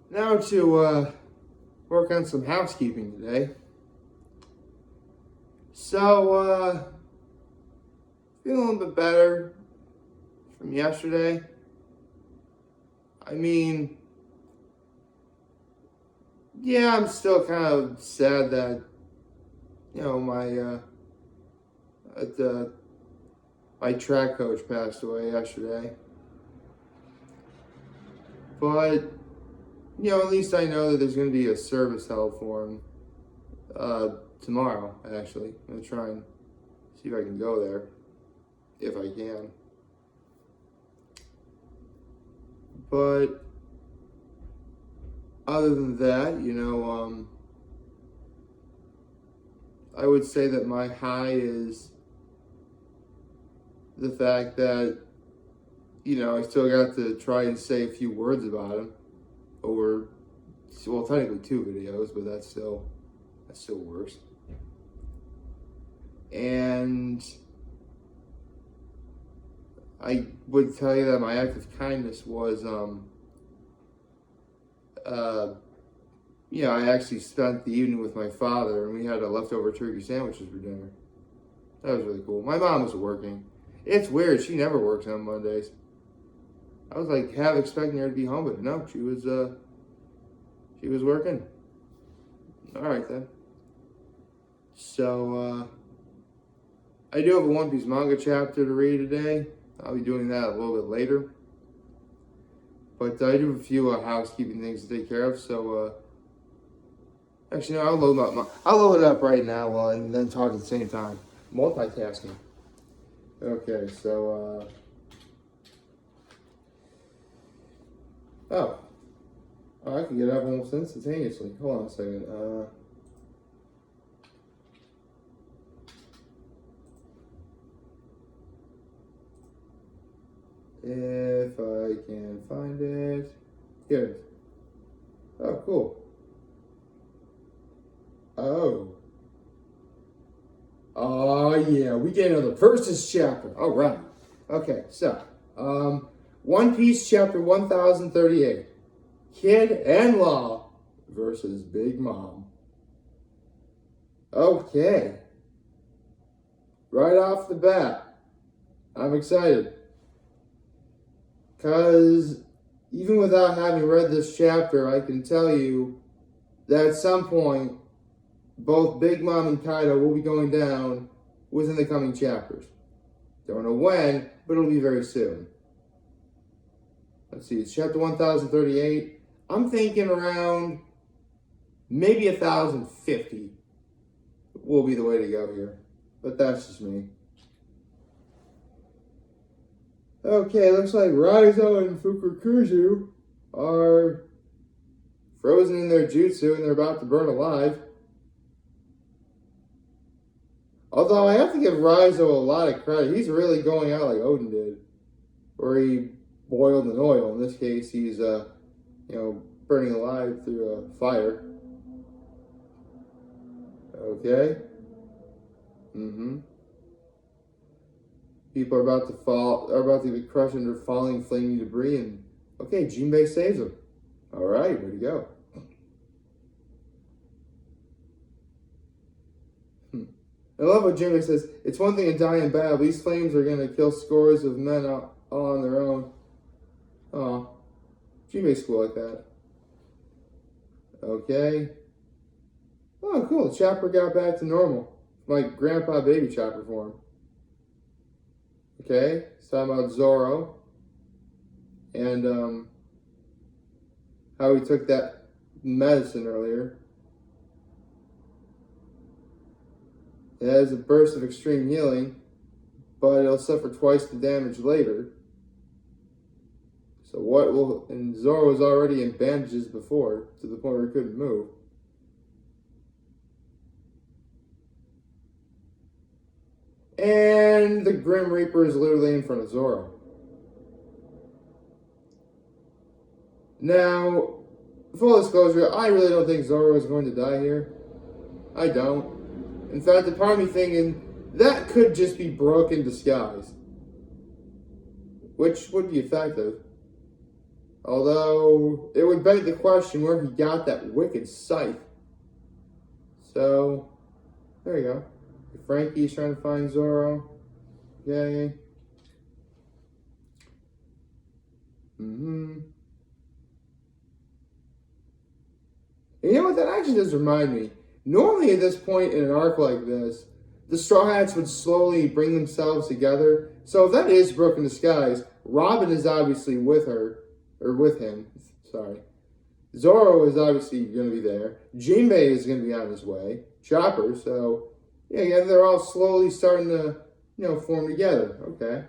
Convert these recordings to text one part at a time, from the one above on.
Now to work on some housekeeping today. So, feeling a little bit better from yesterday. I mean, yeah, I'm still kind of sad that, my track coach passed away yesterday. But, at least I know that there's going to be a service held for him tomorrow, actually. I'm going to try and see if I can go there, if I can. But other than that, I would say that my high is the fact that, I still got to try and say a few words about him over, well, technically 2 videos, but that still works. And I would tell you that my act of kindness was, I actually spent the evening with my father, and we had a leftover turkey sandwiches for dinner. That was really cool. My mom was working. It's weird. She never works on Mondays. I was like half expecting her to be home, but no, she was working. All right then. So I do have a One Piece Manga Chapter to read today. I'll be doing that a little bit later. But I do have a few housekeeping things to take care of. So actually, no, I'll load it up right now and then talk at the same time. Multitasking. Okay, so I can get up almost instantaneously. Hold on a second. If I can find it. Here it is. Oh, cool. Oh, yeah, we get another Versus chapter. All right. Okay, so, One Piece Chapter 1038. Kid and Law versus Big Mom. Okay. Right off the bat, I'm excited. Because even without having read this chapter, I can tell you that at some point, both Big Mom and Kaido will be going down within the coming chapters. Don't know when, but it'll be very soon. Let's see, it's chapter 1038. I'm thinking around maybe 1050 will be the way to go here. But that's just me. Okay, looks like Raizo and Fukukuju are frozen in their jutsu and they're about to burn alive. Although I have to give Raizo a lot of credit. He's really going out like Odin did. Where he boiled in oil. In this case, he's, burning alive through a fire. Okay. People are about to be crushed under falling flaming debris, and okay, Jinbei saves them. All right, way to go. I love what Jinbei says. It's one thing to die in battle. These flames are going to kill scores of men all on their own. Oh, Jinbei's cool like that. Okay. Oh, cool. Chopper got back to normal. Like Grandpa Baby Chopper form. Okay, it's talking about Zoro and how he took that medicine earlier. It has a burst of extreme healing, but it'll suffer twice the damage later. So and Zoro was already in bandages before, to the point where he couldn't move. And the Grim Reaper is literally in front of Zoro. Now, full disclosure, I really don't think Zoro is going to die here. I don't. In fact, the part of me thinking that could just be Brook in disguise. Which would be effective. Although, it would beg the question where he got that wicked scythe. So, there you go. Frankie's trying to find Zoro. Yay. Mm-hmm. And you know what? That actually does remind me. Normally at this point in an arc like this, the Straw Hats would slowly bring themselves together. So if that is Broken Disguise, Robin is obviously with her, or with him, sorry. Zoro is obviously going to be there. Jinbei is going to be on his way. Chopper, so yeah, they're all slowly starting to, form together. Okay.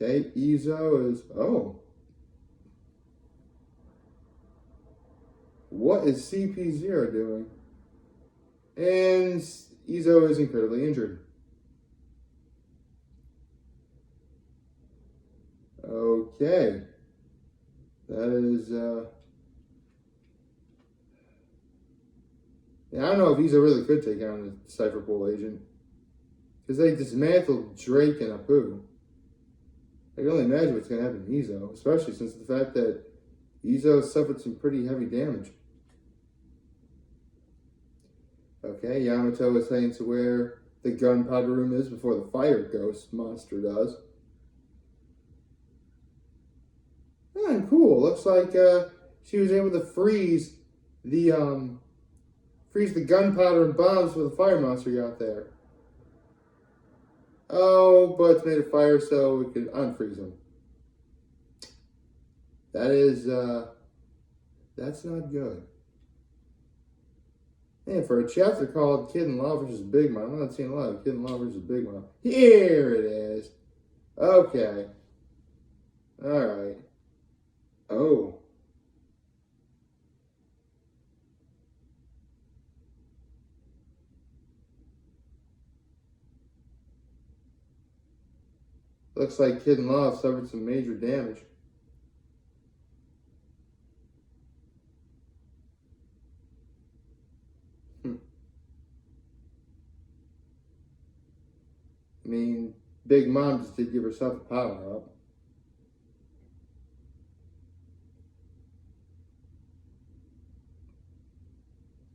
Okay, Izo is, oh. What is CP0 doing? And Izo is incredibly injured. Okay. That is, yeah, I don't know if Izo really could take on the Cypher Pool agent. Because they dismantled Drake and Apu. I can only imagine what's going to happen to Izo, especially since the fact that Izo suffered some pretty heavy damage. Okay, Yamato is heading to where the gunpowder room is before the fire ghost monster does. And cool. Looks like she was able to freeze the gunpowder and bombs before the fire monster got there. Oh, but it's made of fire, so we could unfreeze them. That is, that's not good. And for a chapter called Kid in Law vs. Big Mom, I'm not seeing a lot of Kid in Law vs. Big Mom. Here it is. Okay. Alright. Oh. Looks like Kid in Law suffered some major damage. I mean, Big Mom just did give herself a power up.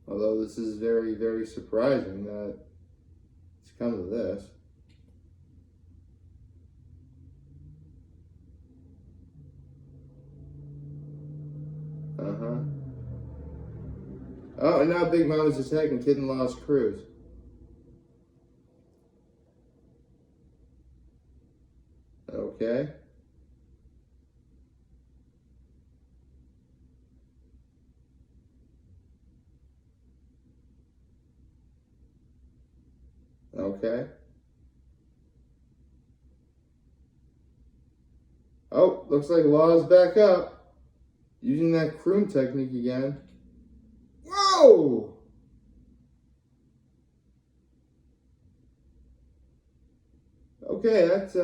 Although this is very, very surprising that it's come to this. Uh-huh. Oh, and now Big Mom is attacking Kid in Law's crews. Okay. Okay. Oh, looks like Law's back up. Using that croon technique again. Whoa! Okay, that's,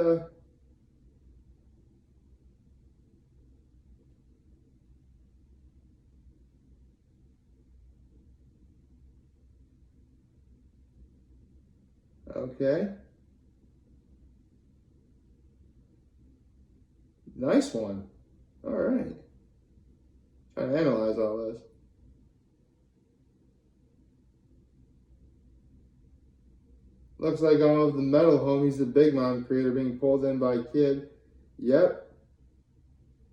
okay. Nice one. All right. Trying to analyze all this. Looks like all of the metal homies the Big Mom created are being pulled in by Kid. Yep.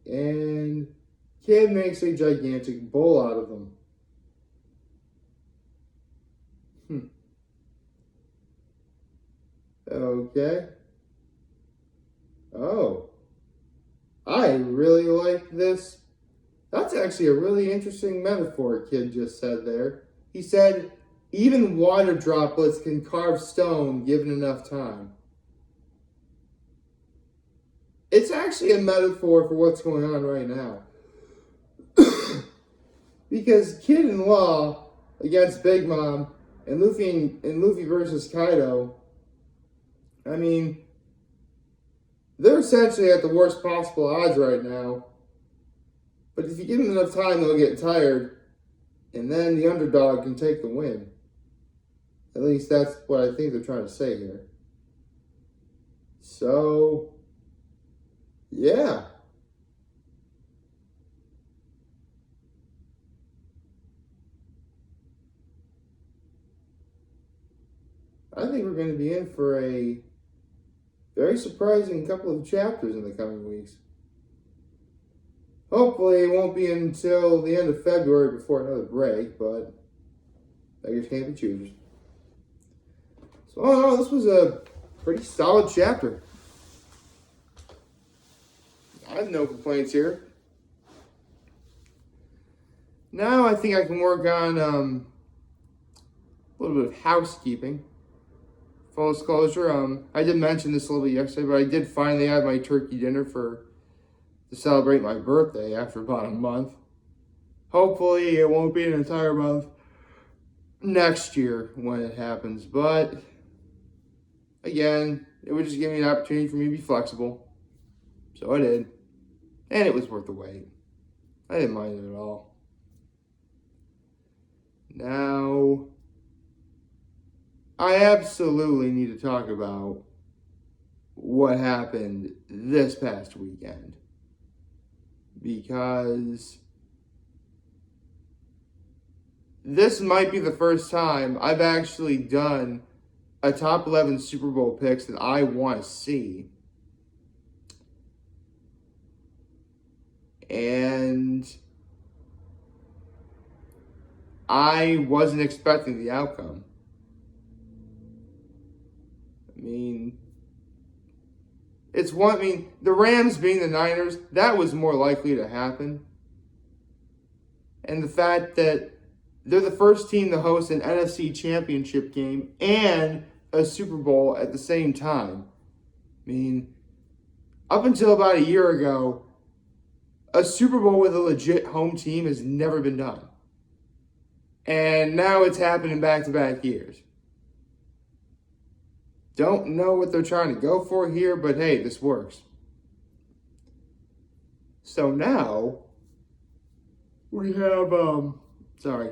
And Kid makes a gigantic bowl out of them. Okay. Oh. I really like this. That's actually a really interesting metaphor Kid just said there. He said, even water droplets can carve stone given enough time. It's actually a metaphor for what's going on right now. Because Kid in Law against Big Mom and Luffy versus Kaido, I mean, they're essentially at the worst possible odds right now. But if you give them enough time, they'll get tired. And then the underdog can take the win. At least that's what I think they're trying to say here. So, yeah. think we're going to be in for a very surprising couple of chapters in the coming weeks. Hopefully it won't be until the end of February before another break, but beggars can't be choosers. So all in all, this was a pretty solid chapter. I have no complaints here. Now I think I can work on a little bit of housekeeping. Full disclosure, I did mention this a little bit yesterday, but I did finally have my turkey dinner to celebrate my birthday after about a month. Hopefully it won't be an entire month next year when it happens, but again, it would just give me an opportunity for me to be flexible. So I did. And it was worth the wait. I didn't mind it at all. Now, I absolutely need to talk about what happened this past weekend. Because this might be the first time I've actually done a top 11 Super Bowl picks that I want to see. And I wasn't expecting the outcome. The Rams being the Niners, that was more likely to happen. And the fact that they're the first team to host an NFC championship game and a Super Bowl at the same time. Up until about a year ago, a Super Bowl with a legit home team has never been done. And now it's happening back-to-back years. Don't know what they're trying to go for here, but hey, this works. So now, we have, sorry.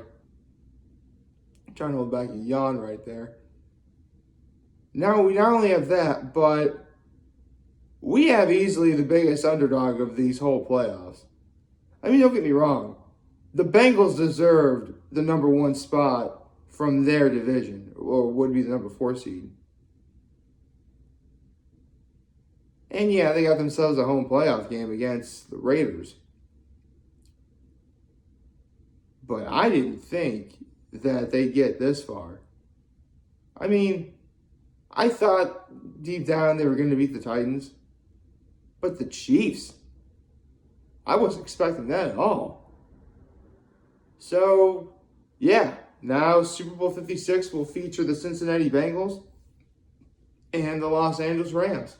I'm trying to hold back a yawn right there. Now, we not only have that, but we have easily the biggest underdog of these whole playoffs. Don't get me wrong. The Bengals deserved the number 1 spot from their division, or would be the number 4 seed. And yeah, they got themselves a home playoff game against the Raiders. But I didn't think that they'd get this far. I thought deep down they were going to beat the Titans. But the Chiefs, I wasn't expecting that at all. So, yeah, now Super Bowl 56 will feature the Cincinnati Bengals and the Los Angeles Rams.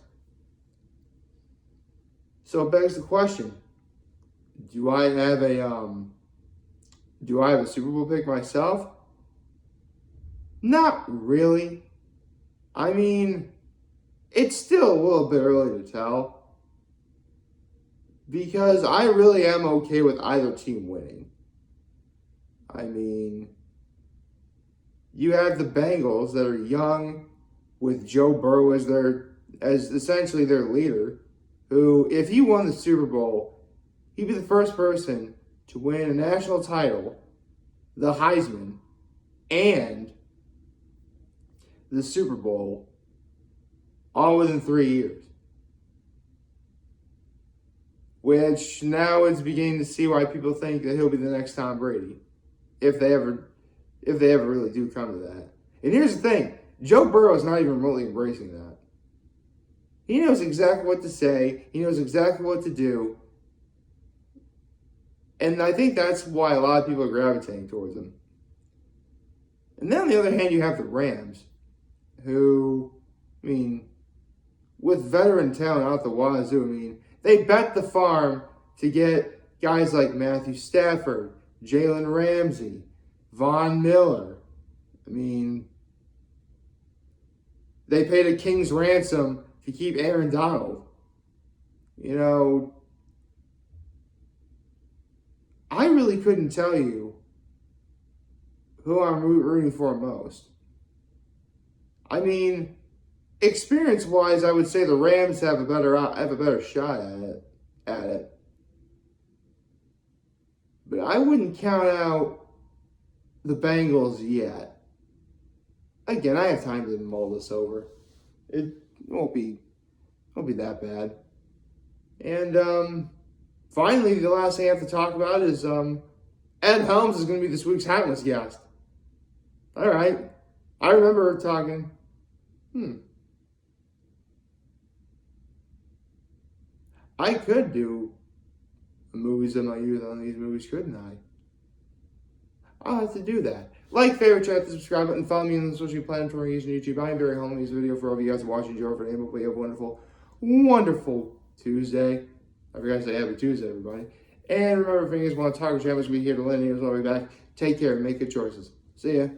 So it begs the question, do I have a Super Bowl pick myself? Not really. It's still a little bit early to tell. Because I really am okay with either team winning. You have the Bengals that are young with Joe Burrow as essentially their leader, who, if he won the Super Bowl, he'd be the first person to win a national title, the Heisman, and the Super Bowl all within 3 years. Which now is beginning to see why people think that he'll be the next Tom Brady, if they ever really do come to that. And here's the thing, Joe Burrow is not even remotely embracing that. He knows exactly what to say. He knows exactly what to do. And I think that's why a lot of people are gravitating towards him. And then on the other hand, you have the Rams, who, with veteran talent out the wazoo, they bet the farm to get guys like Matthew Stafford, Jalen Ramsey, Von Miller. They paid a king's ransom to keep Aaron Donald. I really couldn't tell you who I'm rooting for most. Experience-wise, I would say the Rams have a better shot at it. But I wouldn't count out the Bengals yet. Again, I have time to mull this over. It won't be that bad. And finally, the last thing I have to talk about is Ed Helms is going to be this week's Hatless guest. All right. I remember talking, I could do movies of my youth on these movies, couldn't I? I'll have to do that. Like, favorite, chat, subscribe button, follow me on the social platforms using YouTube. I am very home in this video for all of you guys watching. Joe for Hope you have a wonderful, wonderful Tuesday. I forgot to say happy Tuesday, everybody. And remember, if you guys want to talk to channels, we'll be here to lend you. I'll be back. Take care and make good choices. See ya.